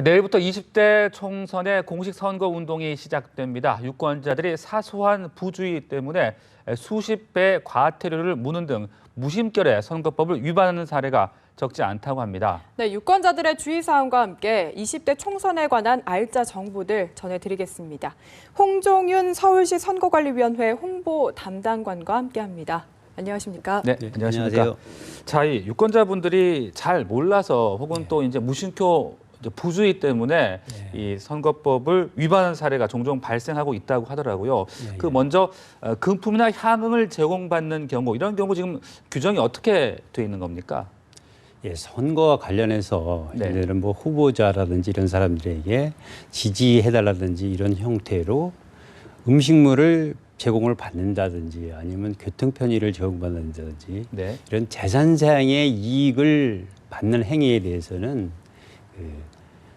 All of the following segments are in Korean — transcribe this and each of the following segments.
내일부터 20대 총선의 공식 선거 운동이 시작됩니다. 유권자들이 사소한 부주의 때문에 수십 배 과태료를 무는 등 무심결에 선거법을 위반하는 사례가 적지 않다고 합니다. 네, 유권자들의 주의사항과 함께 20대 총선에 관한 알짜 정보들 전해드리겠습니다. 홍종윤 서울시 선거관리위원회 홍보 담당관과 함께합니다. 안녕하십니까? 네, 안녕하십니까? 안녕하세요. 자, 이 유권자분들이 잘 몰라서 혹은 또 이제 무심코 부주의 때문에 이 선거법을 위반하는 사례가 종종 발생하고 있다고 하더라고요. 그 먼저 금품이나 향응을 제공받는 경우, 이런 경우 지금 규정이 어떻게 돼 있는 겁니까? 예, 선거와 관련해서 네. 예를 들면 뭐 후보자라든지 이런 사람들에게 지지해달라든지 이런 형태로 음식물을 제공을 받는다든지 아니면 교통 편의를 제공받는다든지 네. 이런 재산상의 이익을 받는 행위에 대해서는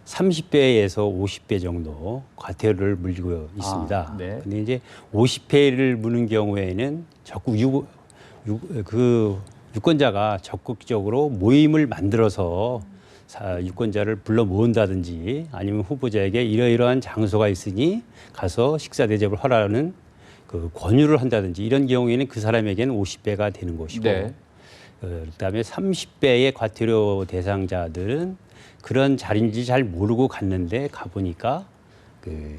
30배에서 50배 정도 과태료를 물리고 있습니다. 네. 근데 이제 50배를 무는 경우에는 적극 유권자가 적극적으로 모임을 만들어서 유권자를 불러 모은다든지 아니면 후보자에게 이러이러한 장소가 있으니 가서 식사 대접을 하라는 그 권유를 한다든지 이런 경우에는 그 사람에게는 50배가 되는 것이고 네. 그다음에 30배의 과태료 대상자들은 그런 자리인지 잘 모르고 갔는데 가보니까 그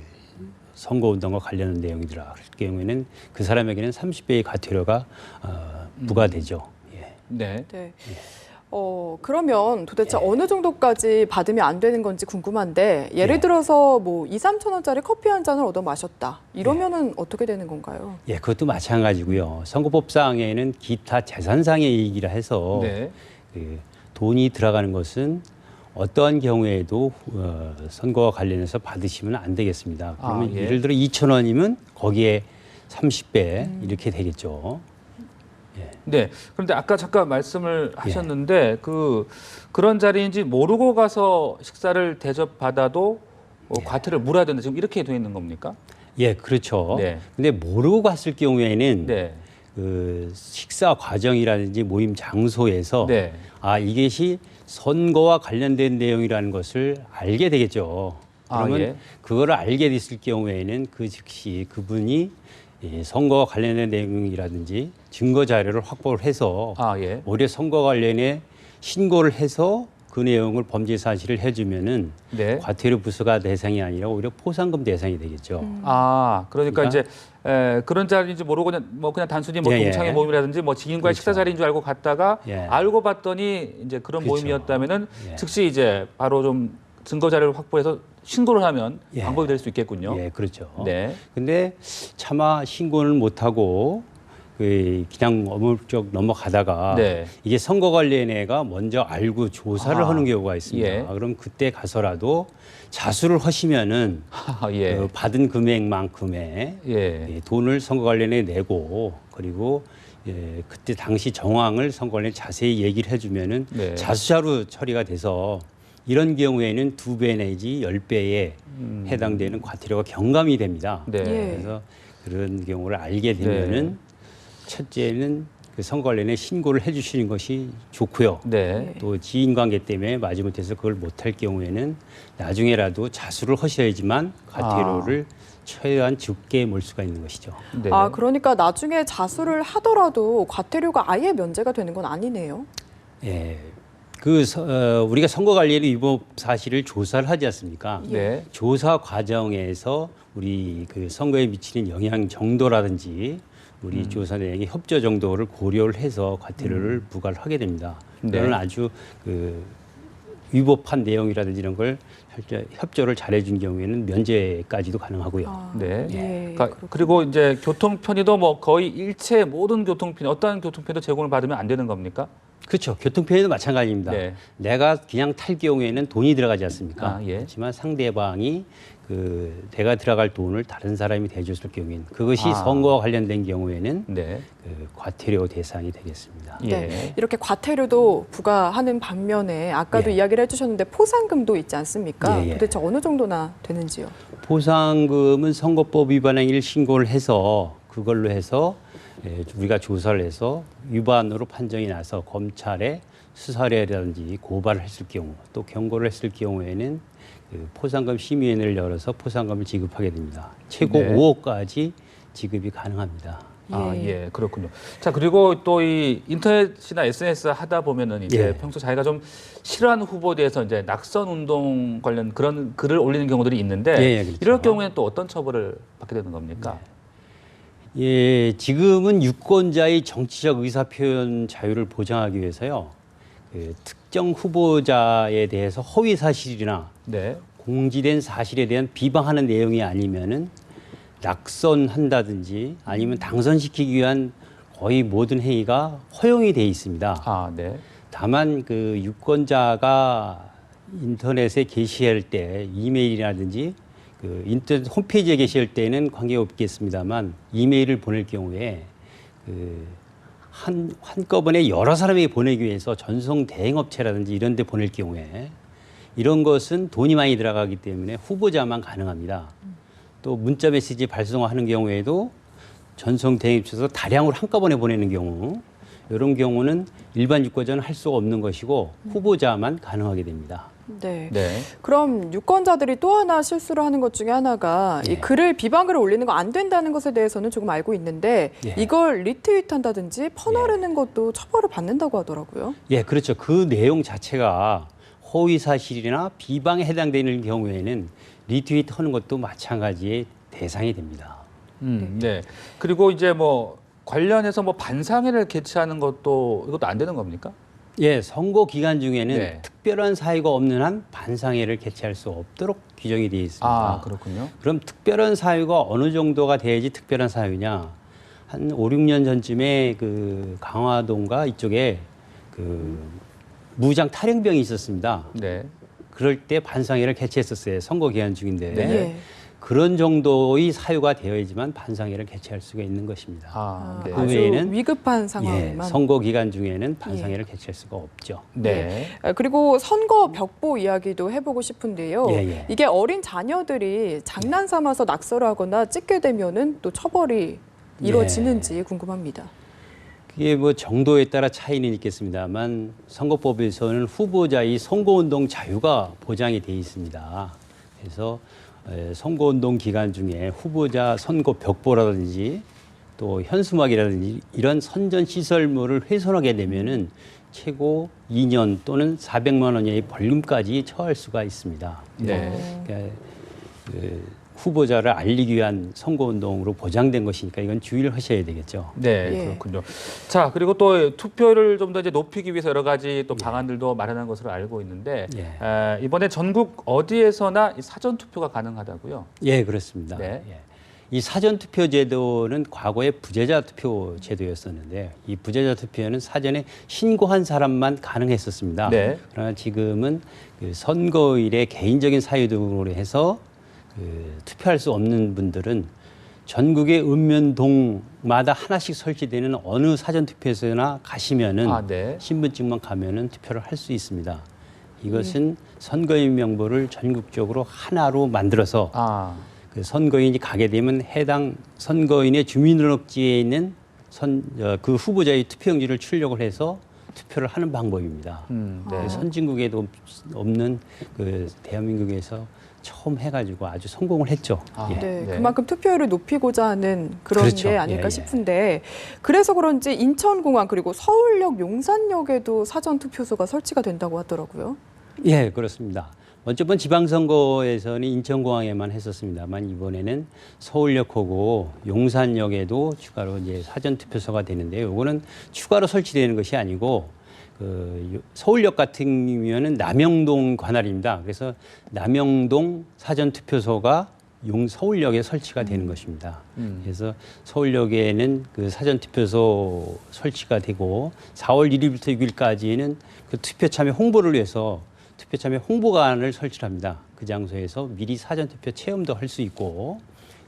선거운동과 관련된 내용이더라. 그럴 경우에는 그 사람에게는 30배의 과태료가 부과되죠. 예. 네. 네. 그러면 도대체 어느 정도까지 받으면 안 되는 건지 궁금한데 예를 들어서 뭐 2, 3천 원짜리 커피 한 잔을 얻어 마셨다. 이러면은 어떻게 되는 건가요? 예, 그것도 마찬가지고요. 선거법상에는 기타 재산상의 이익이라 해서 네. 그 돈이 들어가는 것은 어떠한 경우에도 선거와 관련해서 받으시면 안 되겠습니다. 그러면 예. 예를 들어 2천 원이면 거기에 30배 이렇게 되겠죠. 네. 그런데 아까 잠깐 말씀을 하셨는데 그런 자리인지 모르고 가서 식사를 대접받아도 과태료를 물어야 된다. 지금 이렇게 돼 있는 겁니까? 예, 그렇죠. 네. 근데 모르고 갔을 경우에는 네. 그 식사 과정이라든지 모임 장소에서 네. 이것이 선거와 관련된 내용이라는 것을 알게 되겠죠. 그러면 예. 그거를 알게 됐을 경우에는 그 즉시 그분이 이 선거와 관련된 내용이라든지 증거 자료를 확보를 해서 예. 오히려 선거 관련해 신고를 해서 그 내용을 범죄 사실을 해주면은 네. 과태료 부과가 대상이 아니라 오히려 포상금 대상이 되겠죠. 그러니까 이제 그런 자리인지 모르고 그냥 단순히 뭐 예, 동창회 예. 모임이라든지 뭐 지인과의 그렇죠. 식사 자리인 줄 알고 갔다가 예. 알고 봤더니 이제 그런 그렇죠. 모임이었다면은 예. 즉시 이제 바로 좀 증거 자료를 확보해서 신고를 하면 예. 방법이 될 수 있겠군요. 예, 그렇죠. 네. 근데 차마 신고를 못하고 그냥 어물쩍 넘어가다가 네. 이게 선거 관련해가 먼저 알고 조사를 하는 경우가 있습니다. 예. 그럼 그때 가서라도 자수를 하시면은 예. 그 받은 금액만큼의 예. 돈을 선거 관련해 내고 그리고 그때 당시 정황을 선거 관련해 자세히 얘기를 해주면은 네. 자수자로 처리가 돼서 이런 경우에는 2배 내지 10배에 해당되는 과태료가 경감이 됩니다. 네. 그래서 그런 경우를 알게 되면은 첫째는 그 선거 관련해 신고를 해주시는 것이 좋고요. 네. 또 지인 관계 때문에 마지못해서 그걸 못할 경우에는 나중에라도 자수를 하셔야지만 과태료를 최대한 적게 몰 수가 있는 것이죠. 네. 그러니까 나중에 자수를 하더라도 과태료가 아예 면제가 되는 건 아니네요. 예. 우리가 선거 관련 위법 사실을 조사를 하지 않습니까? 네. 조사 과정에서 우리 그 선거에 미치는 영향 정도라든지 우리 조사 내용의 협조 정도를 고려를 해서 과태료를 부과를 하게 됩니다. 네. 그거는 아주 그 위법한 내용이라든지 이런 걸 협조를 잘해준 경우에는 면제까지도 가능하고요. 네. 예, 그리고 이제 교통 편의도 뭐 거의 일체 모든 교통 편의, 어떠한 교통 편의도 제공을 받으면 안 되는 겁니까? 그렇죠. 교통편의도 마찬가지입니다. 네. 내가 그냥 탈 경우에는 돈이 들어가지 않습니까? 예. 그렇지만 상대방이 내가 들어갈 돈을 다른 사람이 대줬을 경우에는 그것이 선거와 관련된 경우에는 네. 그 과태료 대상이 되겠습니다. 네. 이렇게 과태료도 부과하는 반면에 아까도 예. 이야기를 해주셨는데 포상금도 있지 않습니까? 예, 예. 도대체 어느 정도나 되는지요? 포상금은 선거법 위반 행위를 신고를 해서 그걸로 해서 우리가 조사를 해서 위반으로 판정이 나서 검찰에 수사라든지 고발을 했을 경우 또 경고를 했을 경우에는 그 포상금 심의위원회를 열어서 포상금을 지급하게 됩니다. 최고 네. 5억까지 지급이 가능합니다. 아, 예, 그렇군요. 자, 그리고 또 이 인터넷이나 SNS 하다 보면은 이제 예. 평소 자기가 좀 싫어하는 후보에 대해서 이제 낙선 운동 관련 그런 글을 올리는 경우들이 있는데 예, 그렇죠. 이럴 경우에는 또 어떤 처벌을 받게 되는 겁니까? 예, 지금은 유권자의 정치적 의사표현 자유를 보장하기 위해서요. 그 특정 후보자에 대해서 허위 사실이나 네. 공지된 사실에 대한 비방하는 내용이 아니면은 낙선한다든지 아니면 당선시키기 위한 거의 모든 행위가 허용이 돼 있습니다. 아, 네. 다만 그 유권자가 인터넷에 게시할 때 이메일이라든지 그 인터넷 홈페이지에 게시할 때는 관계없겠습니다만 이메일을 보낼 경우에 그 한꺼번에 여러 사람에게 보내기 위해서 전송 대행업체라든지 이런 데 보낼 경우에 이런 것은 돈이 많이 들어가기 때문에 후보자만 가능합니다. 또 문자 메시지 발송하는 경우에도 전송 대행업체에서 다량으로 한꺼번에 보내는 경우 이런 경우는 일반 유권자는 할 수가 없는 것이고 후보자만 가능하게 됩니다. 네. 네. 그럼 유권자들이 또 하나 실수를 하는 것 중에 하나가 이 글을 비방글을 올리는 거 안 된다는 것에 대해서는 조금 알고 있는데 예. 이걸 리트윗한다든지 퍼나르는 것도 처벌을 받는다고 하더라고요. 예, 그렇죠. 그 내용 자체가 허위 사실이나 비방에 해당되는 경우에는 리트윗하는 것도 마찬가지의 대상이 됩니다. 네. 그리고 이제 뭐 관련해서 뭐 반상회를 개최하는 것도 이것도 안 되는 겁니까? 예, 선거 기간 중에는 네. 특별한 사유가 없는 한 반상회를 개최할 수 없도록 규정이 되어 있습니다. 아, 그렇군요. 그럼 특별한 사유가 어느 정도가 돼야지 특별한 사유냐? 한 5, 6년 전쯤에 그 강화도인가 이쪽에 그 무장 탈영병이 있었습니다. 네. 그럴 때 반상회를 개최했었어요. 선거 기간 중인데. 네. 예. 그런 정도의 사유가 되어야지만 반상회를 개최할 수가 있는 것입니다. 아, 네. 그 아주 외에는 위급한 예, 상황에만. 선거 기간 중에는 반상회를 개최할 수가 없죠. 네. 그리고 선거 벽보 이야기도 해보고 싶은데요. 예, 예. 이게 어린 자녀들이 장난 삼아서 낙서를 하거나 찍게 되면은 또 처벌이 이루어지는지 궁금합니다. 그게 뭐 정도에 따라 차이는 있겠습니다만 선거법에서는 후보자의 선거운동 자유가 보장이 돼 있습니다. 그래서 선거운동 기간 중에 후보자 선거 벽보라든지 또 현수막이라든지 이런 선전 시설물을 훼손하게 되면은 최고 2년 또는 400만 원의 벌금까지 처할 수가 있습니다. 네. 그러니까 후보자를 알리기 위한 선거운동으로 보장된 것이니까 이건 주의를 하셔야 되겠죠. 네, 예. 그렇군요. 자, 그리고 또 투표를 좀 더 이제 높이기 위해서 여러 가지 또 방안들도 마련한 것으로 알고 있는데 예. 이번에 전국 어디에서나 이 사전 투표가 가능하다고요? 예, 그렇습니다. 네. 예. 이 사전 투표 제도는 과거에 부재자 투표 제도였었는데 이 부재자 투표는 사전에 신고한 사람만 가능했었습니다. 네. 그러나 지금은 그 선거일에 개인적인 사유 등으로 해서 투표할 수 없는 분들은 전국의 읍면동마다 하나씩 설치되는 어느 사전 투표소나 가시면은 아, 네. 신분증만 가면은 투표를 할 수 있습니다. 이것은 선거인 명부를 전국적으로 하나로 만들어서 아, 그 선거인이 가게 되면 해당 선거인의 주민등록지에 있는 그 후보자의 투표용지를 출력을 해서 투표를 하는 방법입니다. 네. 선진국에도 없는 그 대한민국에서 처음 해가지고 아주 성공을 했죠. 아, 예. 네, 네. 그만큼 투표율을 높이고자 하는 그런 그렇죠. 게 아닐까 예, 예. 싶은데 그래서 그런지 인천공항 그리고 서울역 용산역에도 사전 투표소가 설치가 된다고 하더라고요. 예, 그렇습니다. 먼저 번 지방선거에서는 인천공항에만 했었습니다만 이번에는 서울역하고 용산역에도 추가로 이제 사전투표소가 되는데요. 이거는 추가로 설치되는 것이 아니고 서울역 같은 경우에는 남영동 관할입니다. 그래서 남영동 사전투표소가 서울역에 설치가 되는 것입니다. 그래서 서울역에는 그 사전투표소 설치가 되고 4월 1일부터 6일까지는 그 투표 참여 홍보를 위해서 투표 참여 홍보관을 설치합니다. 그 장소에서 미리 사전투표 체험도 할 수 있고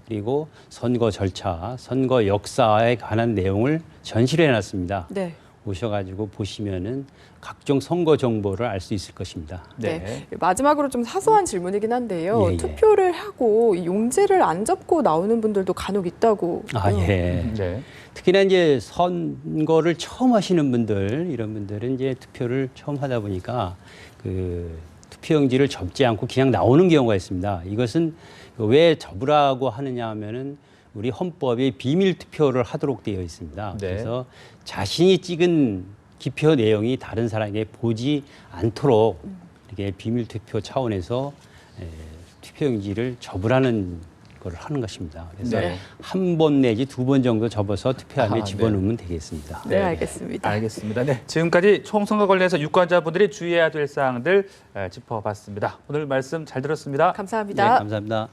그리고 선거 절차, 선거 역사에 관한 내용을 전시를 해놨습니다. 네. 오셔가지고 보시면은 각종 선거 정보를 알 수 있을 것입니다. 네. 마지막으로 좀 사소한 질문이긴 한데요. 예, 예. 투표를 하고 이 용지를 안 접고 나오는 분들도 간혹 있다고. 아, 예. 네. 특히나 이제 선거를 처음 하시는 분들, 이런 분들은 이제 투표를 처음 하다 보니까 그 투표용지를 접지 않고 그냥 나오는 경우가 있습니다. 이것은 왜 접으라고 하느냐 하면은 우리 헌법에 비밀 투표를 하도록 되어 있습니다. 네. 그래서 자신이 찍은 기표 내용이 다른 사람에게 보지 않도록 이렇게 비밀 투표 차원에서 투표용지를 접으라는 걸 하는 것입니다. 그래서 네. 한 번 내지 두 번 정도 접어서 투표함에 아, 집어넣으면 되겠습니다. 네, 알겠습니다. 알겠습니다. 네. 지금까지 총선거 관련해서 유권자분들이 주의해야 될 사항들 짚어봤습니다. 오늘 말씀 잘 들었습니다. 감사합니다. 네, 감사합니다.